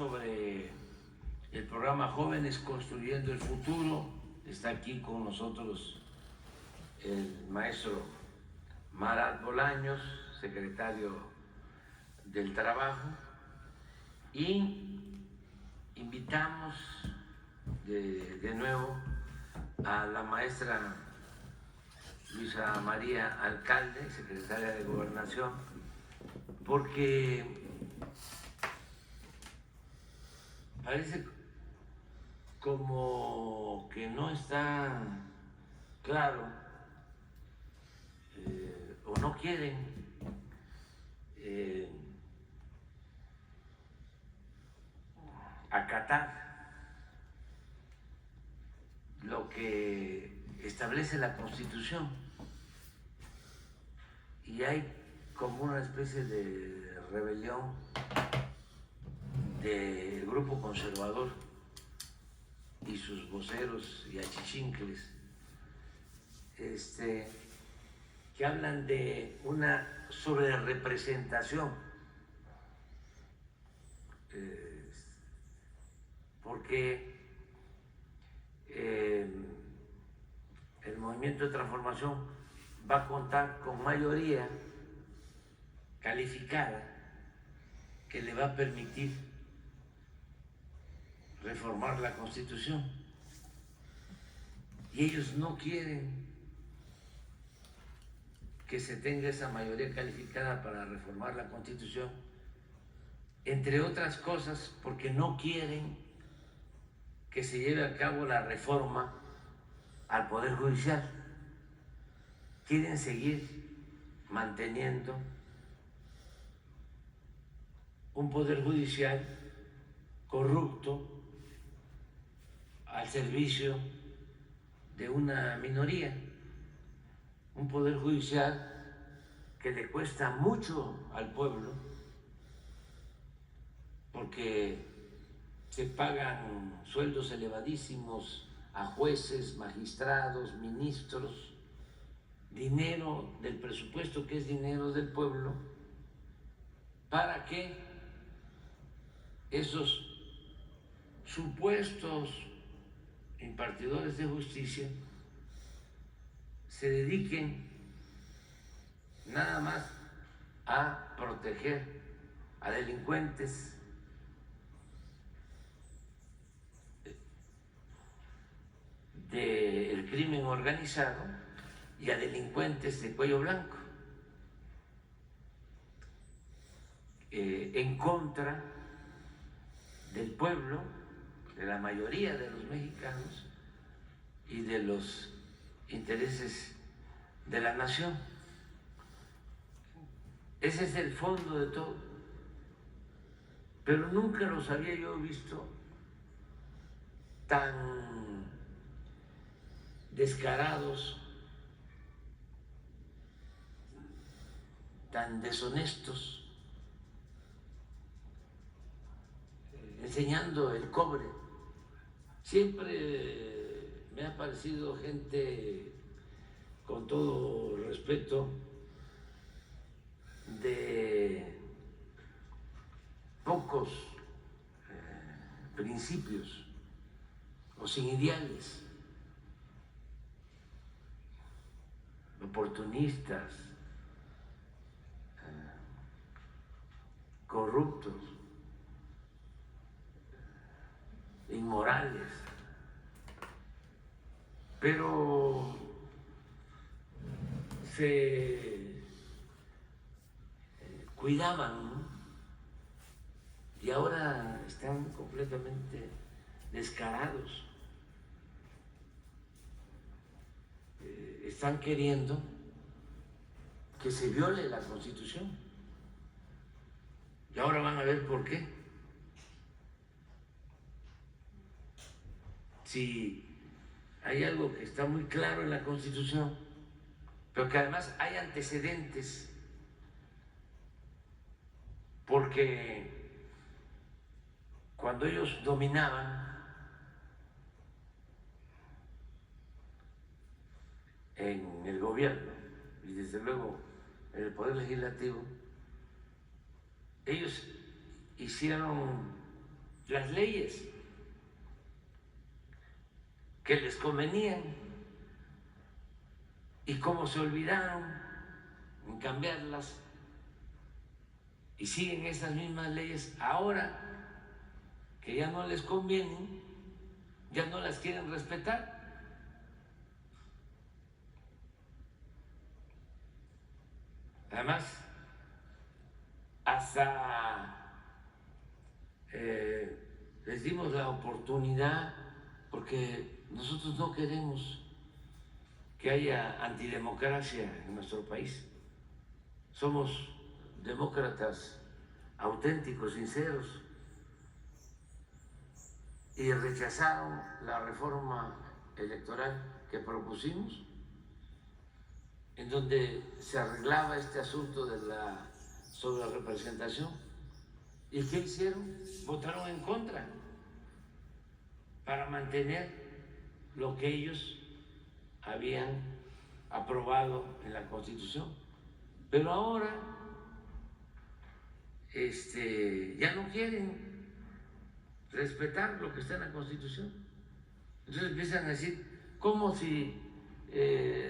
sobre el programa Jóvenes Construyendo el Futuro. Está aquí con nosotros el maestro Marat Bolaños, secretario del Trabajo, y invitamos de nuevo a la maestra Luisa María Alcalde, secretaria de Gobernación, porque parece como que no está claro o no quieren acatar lo que establece la Constitución, y hay como una especie de rebelión del grupo conservador y sus voceros y achichincles, que hablan de una sobrerepresentación, porque el movimiento de transformación va a contar con mayoría calificada que le va a permitir reformar la Constitución, y ellos no quieren que se tenga esa mayoría calificada para reformar la Constitución, entre otras cosas porque no quieren que se lleve a cabo la reforma al Poder Judicial. Quieren seguir manteniendo un Poder Judicial corrupto al servicio de una minoría, un Poder Judicial que le cuesta mucho al pueblo porque se pagan sueldos elevadísimos a jueces, magistrados, ministros, dinero del presupuesto que es dinero del pueblo, para que esos supuestos impartidores de justicia se dediquen nada más a proteger a delincuentes, del crimen organizado y a delincuentes de cuello blanco, en contra del pueblo, de la mayoría de los mexicanos y de los intereses de la nación. Ese es el fondo de todo, pero nunca los había yo visto tan descarados, tan deshonestos, enseñando el cobre. Siempre me ha parecido gente, con todo respeto, de pocos principios o sin ideales, oportunistas, corruptos, inmorales, pero se cuidaban, ¿no? Y ahora están completamente descarados. Están queriendo que se viole la Constitución. Y ahora van a ver por qué. Si hay algo que está muy claro en la Constitución, pero que además hay antecedentes, porque cuando ellos dominaban en el gobierno y desde luego en el Poder Legislativo, ellos hicieron las leyes que les convenían y cómo se olvidaron en cambiarlas y siguen esas mismas leyes ahora que ya no les convienen, ya no las quieren respetar. Además, hasta les dimos la oportunidad, porque nosotros no queremos que haya antidemocracia en nuestro país. Somos demócratas auténticos, sinceros, y rechazaron la reforma electoral que propusimos, en donde se arreglaba este asunto de la sobrerepresentación. ¿Y qué hicieron? Votaron en contra para mantener lo que ellos habían aprobado en la Constitución. Pero ahora ya no quieren respetar lo que está en la Constitución. Entonces empiezan a decir, ¿cómo si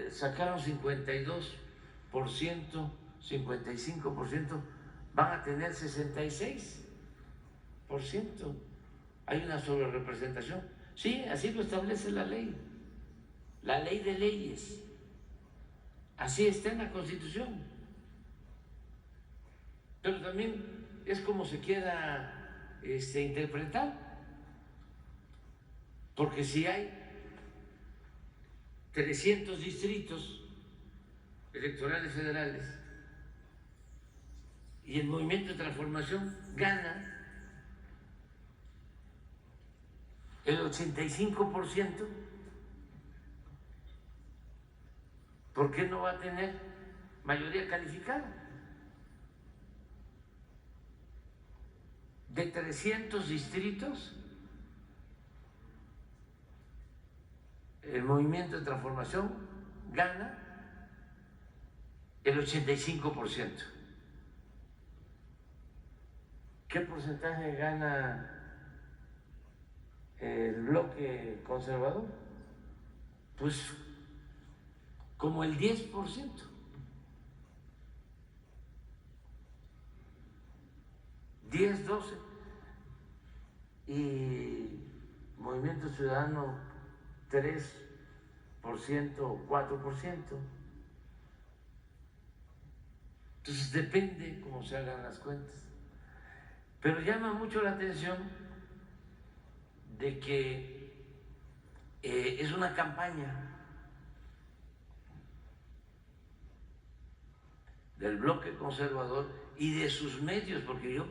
sacaron 52%, 55%, van a tener 66%? Hay una sobrerepresentación. Sí, así lo establece la ley de leyes. Así está en la Constitución. Pero también es como se quiera interpretar. Porque si hay 300 distritos electorales federales y el Movimiento de Transformación gana el 85%, ¿por qué no va a tener mayoría calificada? De 300 distritos, el Movimiento de Transformación gana el 85%. ¿Qué porcentaje gana el bloque conservador? Pues como el 10%. $10, $12. Y Movimiento Ciudadano 3% o 4%. Entonces depende cómo se hagan las cuentas. Pero llama mucho la atención de que es una campaña del bloque conservador y de sus medios, porque yo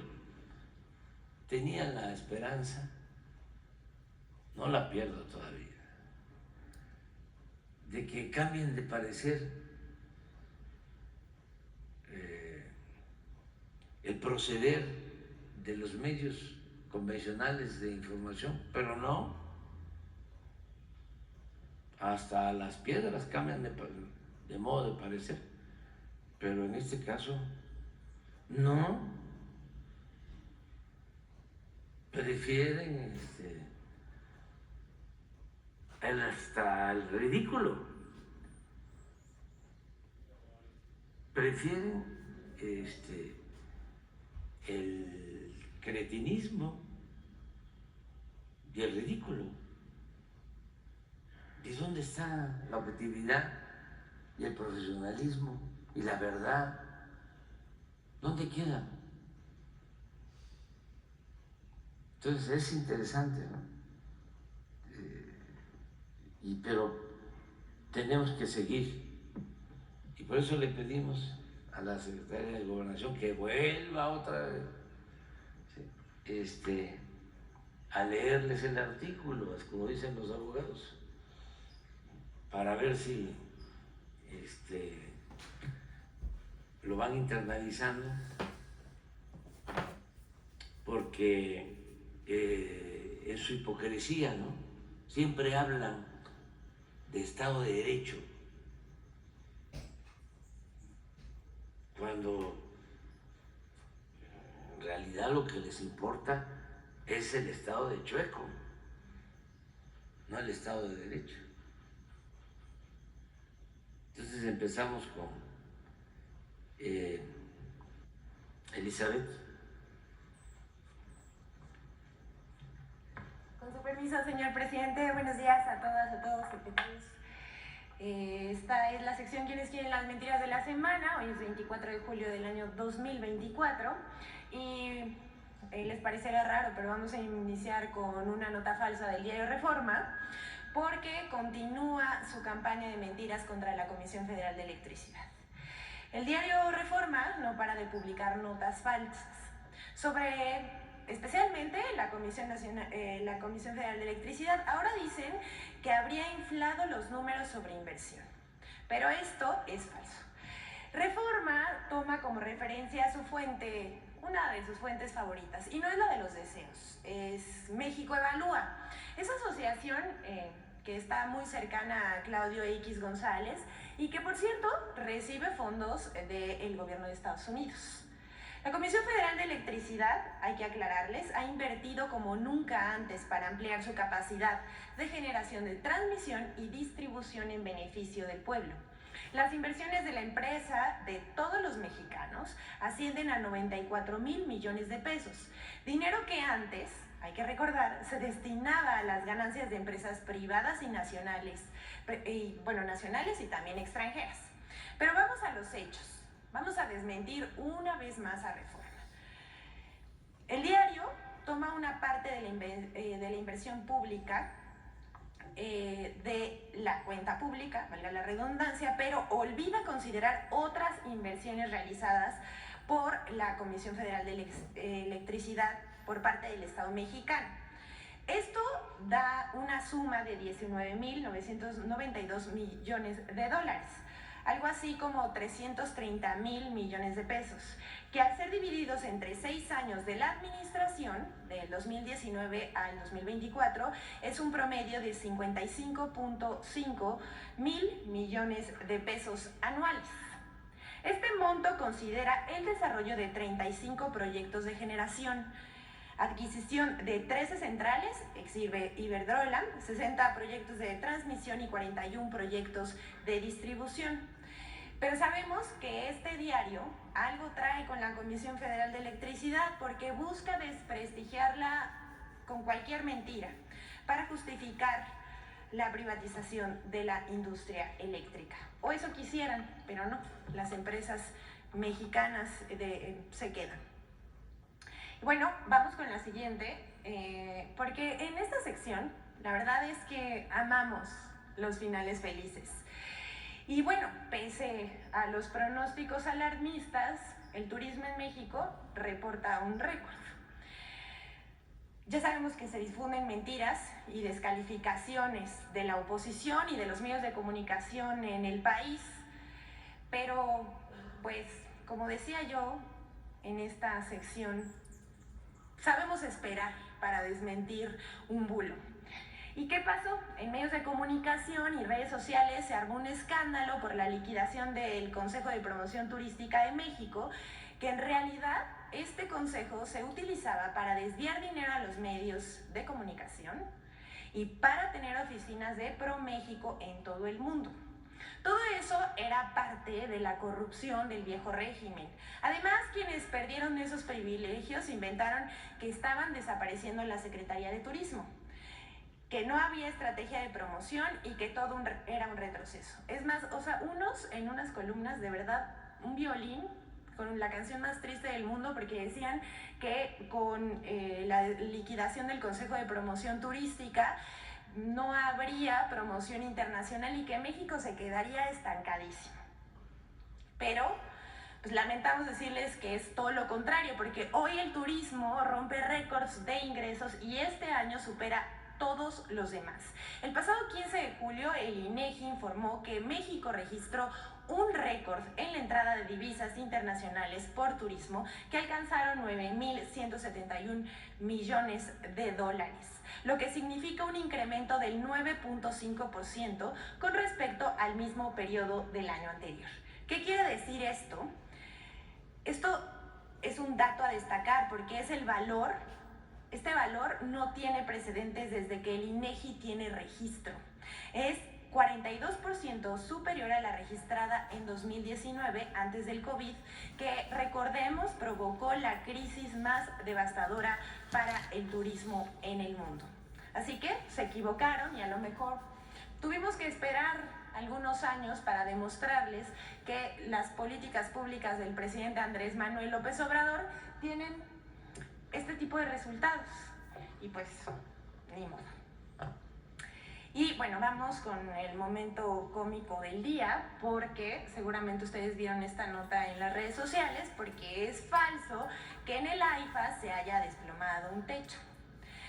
tenía la esperanza, no la pierdo todavía, de que cambien de parecer el proceder de los medios convencionales de información, pero no, hasta las piedras cambian de modo de parecer, pero en este caso no, prefieren hasta el ridículo, prefieren el cretinismo y el ridículo. ¿Y dónde está la objetividad y el profesionalismo y la verdad? ¿Dónde queda? Entonces es interesante, ¿no? Pero tenemos que seguir. Y por eso le pedimos a la Secretaria de Gobernación que vuelva otra vez a leerles el artículo, como dicen los abogados, para ver si lo van internalizando, porque en su hipocresía, ¿no? Siempre hablan de Estado de Derecho, cuando en realidad lo que les importa es el Estado de Chueco, no el Estado de Derecho. Entonces empezamos con Elizabeth. Con su permiso, señor presidente, buenos días a todas, a todos, secretarios. Esta es la sección ¿Quiénes quieren las mentiras de la semana? Hoy es 24 de julio del año 2024 y les parecerá raro, pero vamos a iniciar con una nota falsa del diario Reforma porque continúa su campaña de mentiras contra la Comisión Federal de Electricidad. El diario Reforma no para de publicar notas falsas sobre especialmente la Comisión Federal de Electricidad. Ahora dicen que habría inflado los números sobre inversión, pero esto es falso. Reforma toma como referencia su fuente, una de sus fuentes favoritas, y no es la de los deseos, es México Evalúa. Esa asociación que está muy cercana a Claudio X González y que, por cierto, recibe fondos del gobierno de Estados Unidos. La Comisión Federal de Electricidad, hay que aclararles, ha invertido como nunca antes para ampliar su capacidad de generación de transmisión y distribución en beneficio del pueblo. Las inversiones de la empresa de todos los mexicanos ascienden a 94,000 millones de pesos, dinero que antes, hay que recordar, se destinaba a las ganancias de empresas privadas y nacionales, nacionales y también extranjeras. Pero vamos a los hechos. Vamos a desmentir una vez más a Reforma. El diario toma una parte de la inversión pública, de la cuenta pública, valga la redundancia, pero olvida considerar otras inversiones realizadas por la Comisión Federal de Electricidad por parte del Estado mexicano. Esto da una suma de 19,992 millones de dólares. Algo así como 330,000 millones de pesos, que al ser divididos entre 6 años de la administración, del 2019 al 2024, es un promedio de 55,5 mil millones de pesos anuales. Este monto considera el desarrollo de 35 proyectos de generación, adquisición de 13 centrales, Iberdrola, 60 proyectos de transmisión y 41 proyectos de distribución. Pero sabemos que este diario algo trae con la Comisión Federal de Electricidad porque busca desprestigiarla con cualquier mentira para justificar la privatización de la industria eléctrica. O eso quisieran, pero no, las empresas mexicanas se quedan. Bueno, vamos con la siguiente, porque en esta sección la verdad es que amamos los finales felices. Y bueno, pese a los pronósticos alarmistas, el turismo en México reporta un récord. Ya sabemos que se difunden mentiras y descalificaciones de la oposición y de los medios de comunicación en el país, pero pues como decía yo en esta sección, sabemos esperar para desmentir un bulo. ¿Y qué pasó? En medios de comunicación y redes sociales se armó un escándalo por la liquidación del Consejo de Promoción Turística de México, que en realidad este consejo se utilizaba para desviar dinero a los medios de comunicación y para tener oficinas de ProMéxico en todo el mundo. Todo eso era parte de la corrupción del viejo régimen. Además, quienes perdieron esos privilegios inventaron que estaban desapareciendo la Secretaría de Turismo, que no había estrategia de promoción y que todo era un retroceso. Es más, unos en unas columnas, de verdad, un violín con la canción más triste del mundo, porque decían que con la liquidación del Consejo de Promoción Turística no habría promoción internacional y que México se quedaría estancadísimo. Pero pues lamentamos decirles que es todo lo contrario, porque hoy el turismo rompe récords de ingresos y este año supera todos los demás. El pasado 15 de julio el INEGI informó que México registró un récord en la entrada de divisas internacionales por turismo que alcanzaron 9,171 millones de dólares, lo que significa un incremento del 9,5% con respecto al mismo periodo del año anterior. ¿Qué quiere decir esto? Esto es un dato a destacar porque es el valor Este valor no tiene precedentes desde que el INEGI tiene registro. Es 42% superior a la registrada en 2019, antes del COVID, que recordemos provocó la crisis más devastadora para el turismo en el mundo. Así que se equivocaron y a lo mejor tuvimos que esperar algunos años para demostrarles que las políticas públicas del presidente Andrés Manuel López Obrador tienen este tipo de resultados. Y pues, ni modo. Y bueno, vamos con el momento cómico del día, porque seguramente ustedes vieron esta nota en las redes sociales, porque es falso que en el AIFA se haya desplomado un techo.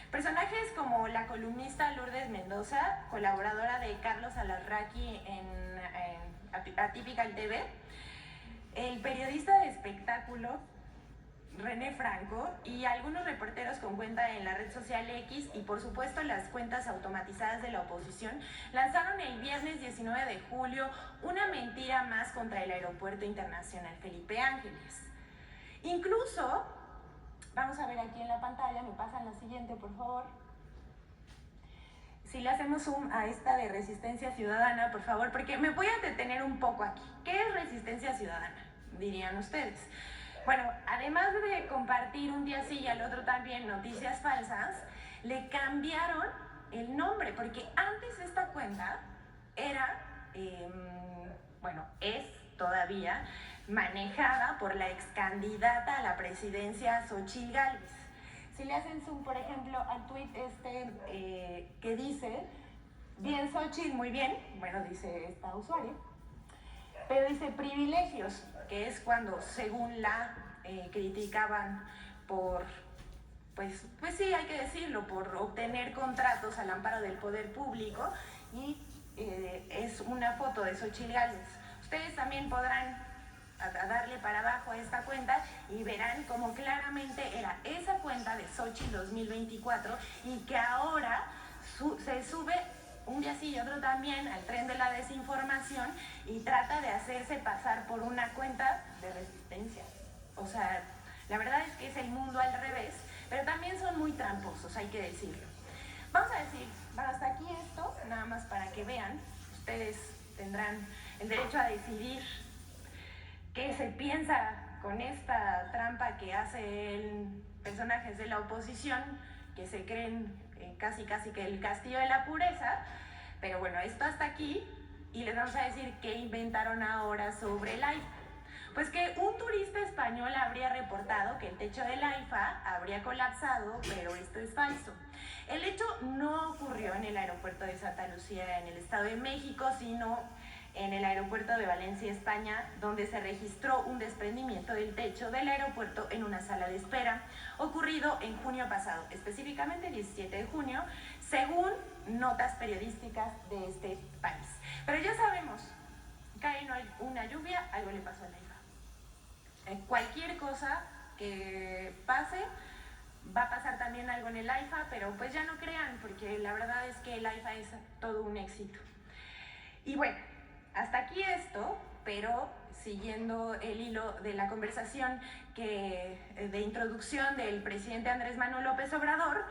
Personajes como la columnista Lourdes Mendoza, colaboradora de Carlos Alarraqui en Atypical TV, el periodista de espectáculo René Franco y algunos reporteros con cuenta en la red social X y por supuesto las cuentas automatizadas de la oposición lanzaron el viernes 19 de julio una mentira más contra el Aeropuerto Internacional Felipe Ángeles. Incluso, vamos a ver aquí en la pantalla, me pasan la siguiente por favor. Si le hacemos zoom a esta de Resistencia Ciudadana, por favor, porque me voy a detener un poco aquí. ¿Qué es Resistencia Ciudadana? Dirían ustedes. Bueno, además de compartir un día sí y al otro también noticias falsas, le cambiaron el nombre, porque antes esta cuenta era, es todavía manejada por la ex candidata a la presidencia Xochitl Gálvez. Si le hacen zoom, por ejemplo, al tweet que dice, bien Xochitl, muy bien, bueno, dice esta usuaria, pero dice privilegios, que es cuando según la criticaban por, pues sí, hay que decirlo, por obtener contratos al amparo del poder público, y es una foto de Xochitl Gálvez. Ustedes también podrán darle para abajo a esta cuenta y verán como claramente era esa cuenta de Xochitl 2024 y que ahora se sube un día sí y otro también al tren de la desinformación y trata de hacerse pasar por una cuenta de resistencia. O sea, la verdad es que es el mundo al revés, pero también son muy tramposos, hay que decirlo. Vamos a decir, hasta aquí esto, nada más para que vean, ustedes tendrán el derecho a decidir qué se piensa con esta trampa que hacen personajes de la oposición que se creen casi que el castillo de la pureza, pero bueno, esto hasta aquí y les vamos a decir qué inventaron ahora sobre el AIFA. Pues que un turista español habría reportado que el techo del AIFA habría colapsado, pero esto es falso. El hecho no ocurrió en el aeropuerto de Santa Lucía en el Estado de México, sino en el aeropuerto de Valencia, España, donde se registró un desprendimiento del techo del aeropuerto en una sala de espera, ocurrido en junio pasado, específicamente el 17 de junio, según notas periodísticas de este país. Pero ya sabemos, cae una lluvia, algo le pasó al AIFA. Cualquier cosa que pase, va a pasar también algo en el AIFA, pero pues ya no crean, porque la verdad es que el AIFA es todo un éxito. Y bueno, hasta aquí esto, pero siguiendo el hilo de la conversación de introducción del presidente Andrés Manuel López Obrador,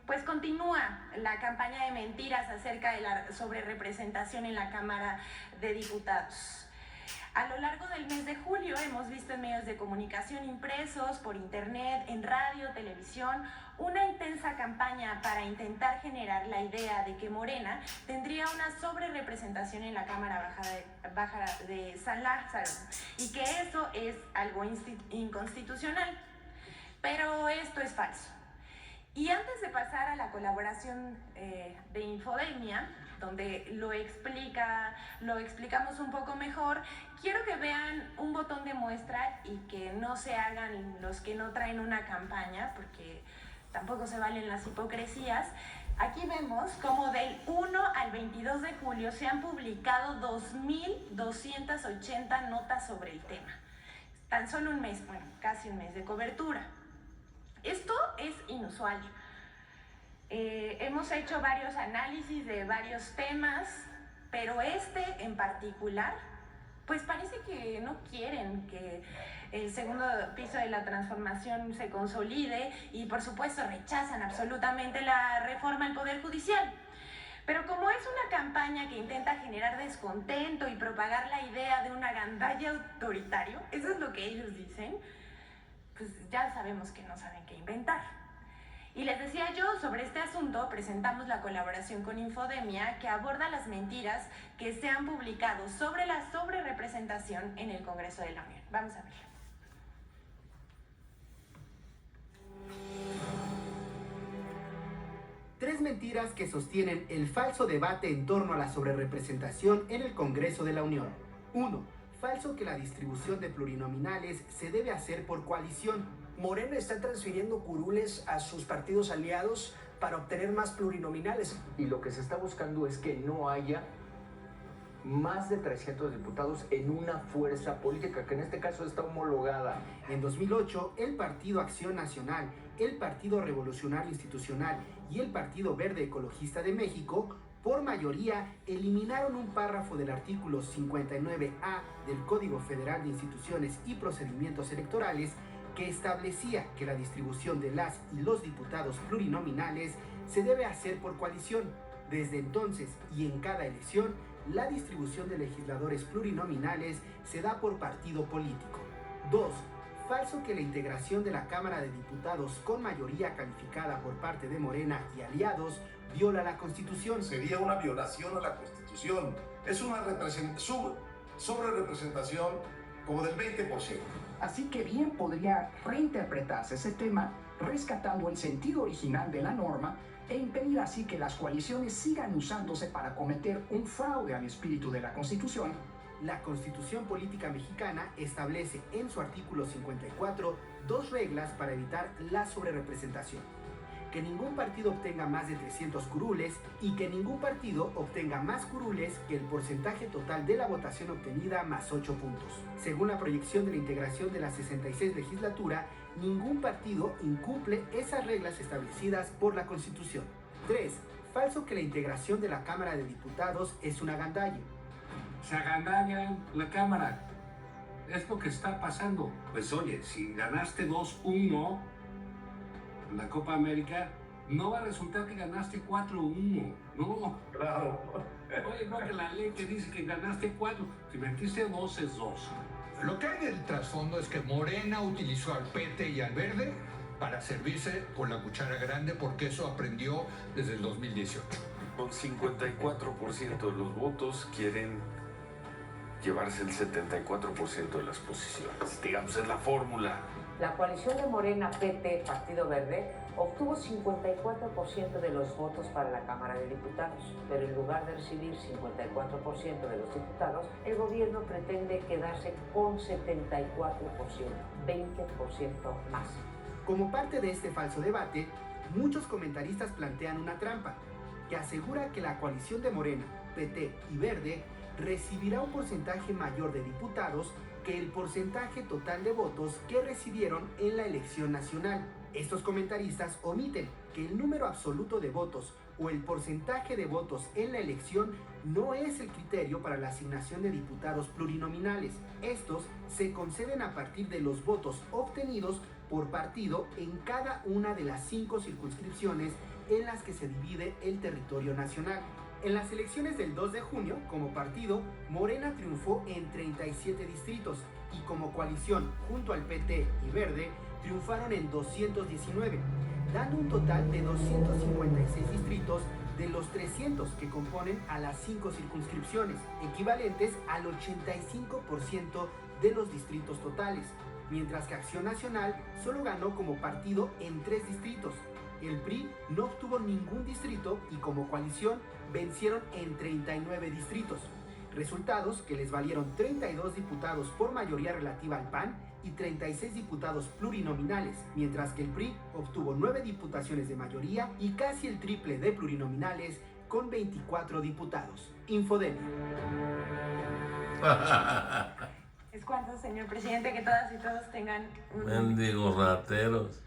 pues continúa la campaña de mentiras acerca de la sobrerepresentación en la Cámara de Diputados. A lo largo del mes de julio hemos visto en medios de comunicación impresos, por internet, en radio, televisión, una intensa campaña para intentar generar la idea de que Morena tendría una sobrerepresentación en la Cámara Baja de San Lázaro y que eso es algo inconstitucional. Pero esto es falso. Y antes de pasar a la colaboración de Infodemia, donde lo explicamos un poco mejor, quiero que vean un botón de muestra y que no se hagan los que no traen una campaña, porque tampoco se valen las hipocresías. Aquí vemos como del 1 al 22 de julio se han publicado 2.280 notas sobre el tema. Tan solo un mes, bueno, casi un mes de cobertura. Esto es inusual. Hemos hecho varios análisis de varios temas, pero este en particular pues parece que no quieren que el segundo piso de la transformación se consolide y por supuesto rechazan absolutamente la reforma al Poder Judicial. Pero como es una campaña que intenta generar descontento y propagar la idea de un agandalla autoritario, eso es lo que ellos dicen, pues ya sabemos que no saben qué inventar. Y les decía yo, sobre este asunto presentamos la colaboración con Infodemia que aborda las mentiras que se han publicado sobre la sobrerepresentación en el Congreso de la Unión. Vamos a verlo. Tres mentiras que sostienen el falso debate en torno a la sobrerepresentación en el Congreso de la Unión. 1. Falso que la distribución de plurinominales se debe hacer por coalición. Morena está transfiriendo curules a sus partidos aliados para obtener más plurinominales. Y lo que se está buscando es que no haya más de 300 diputados en una fuerza política, que en este caso está homologada. En 2008, el Partido Acción Nacional, el Partido Revolucionario Institucional y el Partido Verde Ecologista de México, por mayoría, eliminaron un párrafo del artículo 59A del Código Federal de Instituciones y Procedimientos Electorales que establecía que la distribución de las y los diputados plurinominales se debe hacer por coalición. Desde entonces y en cada elección, la distribución de legisladores plurinominales se da por partido político. 2. Falso que la integración de la Cámara de Diputados con mayoría calificada por parte de Morena y aliados viola la Constitución. Sería una violación a la Constitución. Es una sobrerepresentación como del 20%. Así que bien podría reinterpretarse ese tema rescatando el sentido original de la norma e impedir así que las coaliciones sigan usándose para cometer un fraude al espíritu de la Constitución. La Constitución Política Mexicana establece en su artículo 54 dos reglas para evitar la sobrerepresentación: que ningún partido obtenga más de 300 curules y que ningún partido obtenga más curules que el porcentaje total de la votación obtenida más 8 puntos. Según la proyección de la integración de la 66 legislatura, ningún partido incumple esas reglas establecidas por la Constitución. 3. Falso que la integración de la Cámara de Diputados es una agandalla. Se agandalla la Cámara. Es lo que está pasando. Pues oye, si ganaste 2-1 la Copa América, no va a resultar que ganaste 4-1. No. Claro. Oye, no, que la ley te dice que ganaste 4. Si metiste 2 es 2. Lo que hay del trasfondo es que Morena utilizó al PT y al Verde para servirse con la cuchara grande, porque eso aprendió desde el 2018. Con 54% de los votos quieren llevarse el 74% de las posiciones. Digamos, es la fórmula. La coalición de Morena, PT, Partido Verde, obtuvo 54% de los votos para la Cámara de Diputados, pero en lugar de recibir 54% de los diputados, el gobierno pretende quedarse con 74%, 20% más. Como parte de este falso debate, muchos comentaristas plantean una trampa, que asegura que la coalición de Morena, PT y Verde recibirá un porcentaje mayor de diputados que el porcentaje total de votos que recibieron en la elección nacional. Estos comentaristas omiten que el número absoluto de votos o el porcentaje de votos en la elección no es el criterio para la asignación de diputados plurinominales. Estos se conceden a partir de los votos obtenidos por partido en cada una de las 5 circunscripciones en las que se divide el territorio nacional. En las elecciones del 2 de junio, como partido, Morena triunfó en 37 distritos y como coalición, junto al PT y Verde, triunfaron en 219, dando un total de 256 distritos de los 300 que componen a las 5 circunscripciones, equivalentes al 85% de los distritos totales, mientras que Acción Nacional solo ganó como partido en 3 distritos. El PRI no obtuvo ningún distrito y como coalición vencieron en 39 distritos, resultados que les valieron 32 diputados por mayoría relativa al PAN y 36 diputados plurinominales, mientras que el PRI obtuvo 9 diputaciones de mayoría y casi el triple de plurinominales con 24 diputados. Infodemia. Es cuanto, señor presidente, que todas y todos tengan un... Mendigos rateros.